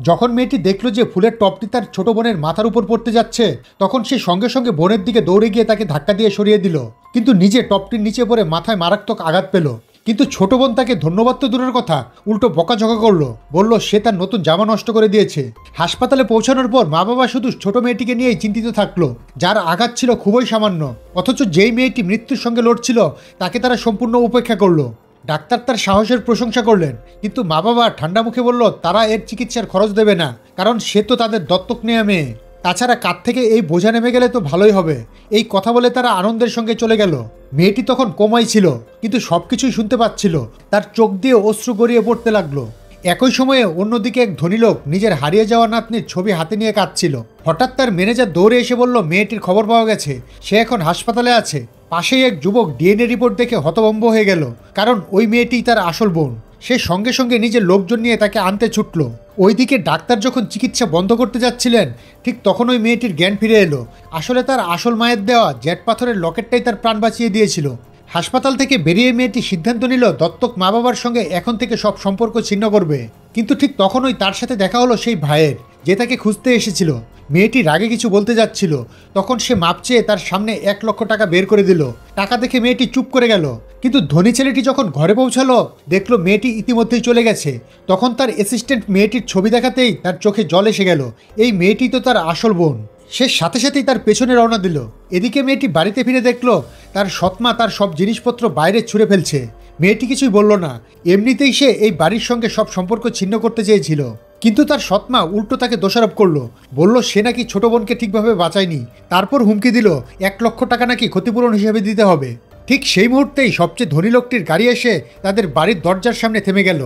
যখন মেয়েটি দেখল যে ফুলের টপটি তার ছোট বোনের মাথার উপর পড়তে যাচ্ছে, তখন সে সঙ্গে সঙ্গে বোনের দিকে দৌড়ে গিয়ে তাকে ধাক্কা দিয়ে সরিয়ে দিল, কিন্তু নিজে টপটির নিচে পড়ে মাথায় মারাত্মক আঘাত পেল। কিন্তু ছোট বোন তাকে ধন্যবাদ তো দূরের কথা, উল্টো বকাঝকা করলো, বলল সে তার নতুন জামা নষ্ট করে দিয়েছে। হাসপাতালে পৌঁছানোর পর মা বাবা শুধু ছোট মেয়েটিকে নিয়েই চিন্তিত থাকলো, যার আঘাত ছিল খুবই সামান্য, অথচ যেই মেয়েটি মৃত্যুর সঙ্গে লড়ছিল তাকে তারা সম্পূর্ণ উপেক্ষা করলো। ডাক্তার তার সাহসের প্রশংসা করলেন, কিন্তু মা বাবা ঠান্ডা মুখে বলল তারা এর চিকিৎসার খরচ দেবে না, কারণ সে তো তাদের দত্তক নেয়া মেয়ে। তাছাড়া কাঁধ থেকে এই বোঝা নেমে গেলে তো ভালোই হবে। এই কথা বলে তারা আনন্দের সঙ্গে চলে গেল। মেয়েটি তখন কোমায় ছিল, কিন্তু সবকিছুই শুনতে পাচ্ছিল। তার চোখ দিয়ে অশ্রু গড়িয়ে পড়তে লাগলো। একই সময়ে অন্যদিকে এক ধনী লোক নিজের হারিয়ে যাওয়া নাতনির ছবি হাতে নিয়ে কাঁদছিল। হঠাৎ তার ম্যানেজার দৌড়ে এসে বলল মেয়েটির খবর পাওয়া গেছে, সে এখন হাসপাতালে আছে। পাশেই এক যুবক ডিএনএ রিপোর্ট দেখে হতভম্ব হয়ে গেল, কারণ ওই মেয়েটিই তার আসল বোন। সে সঙ্গে সঙ্গে নিজের লোকজন নিয়ে তাকে আনতে ছুটল। ওইদিকে ডাক্তার যখন চিকিৎসা বন্ধ করতে যাচ্ছিলেন, ঠিক তখন ওই মেয়েটির জ্ঞান ফিরে এলো। আসলে তার আসল মায়ের দেওয়া জ্যাট পাথরের লকেটটাই তার প্রাণ বাঁচিয়ে দিয়েছিল। হাসপাতাল থেকে বেরিয়ে মেয়েটি সিদ্ধান্ত নিল দত্তক মা বাবার সঙ্গে এখন থেকে সব সম্পর্ক ছিন্ন করবে। কিন্তু ঠিক তখনই তার সাথে দেখা হলো সেই ভাইয়ের, যে তাকে খুঁজতে এসেছিল। মেয়েটি রাগে কিছু বলতে যাচ্ছিল, তখন সে মাপ চেয়ে তার সামনে 1 লক্ষ টাকা বের করে দিল। টাকা দেখে মেয়েটি চুপ করে গেল, কিন্তু ধনী ছেলেটি যখন ঘরে পৌঁছালো দেখলো মেয়েটি ইতিমধ্যেই চলে গেছে। তখন তার অ্যাসিস্ট্যান্ট মেয়েটির ছবি দেখাতেই তার চোখে জল এসে গেল, এই মেয়েটি তো তার আসল বোন। সে সাথে সাথেই তার পেছনে রওনা দিল। এদিকে মেয়েটি বাড়িতে ফিরে দেখলো তার সৎমা তার সব জিনিসপত্র বাইরে ছুঁড়ে ফেলছে। মেয়েটি কিছুই বলল না, এমনিতেই সে এই বাড়ির সঙ্গে সব সম্পর্ক ছিন্ন করতে চেয়েছিল। কিন্তু তার সৎমা উল্টো তাকে দোষারোপ করলো, বলল সে নাকি ছোট বোনকে ঠিকভাবে বাঁচায়নি। তারপর হুমকি দিল 1 লক্ষ টাকা নাকি ক্ষতিপূরণ হিসেবে দিতে হবে। ঠিক সেই মুহূর্তেই সবচেয়ে ধনী লোকটির গাড়ি এসে তাদের বাড়ির দরজার সামনে থেমে গেল।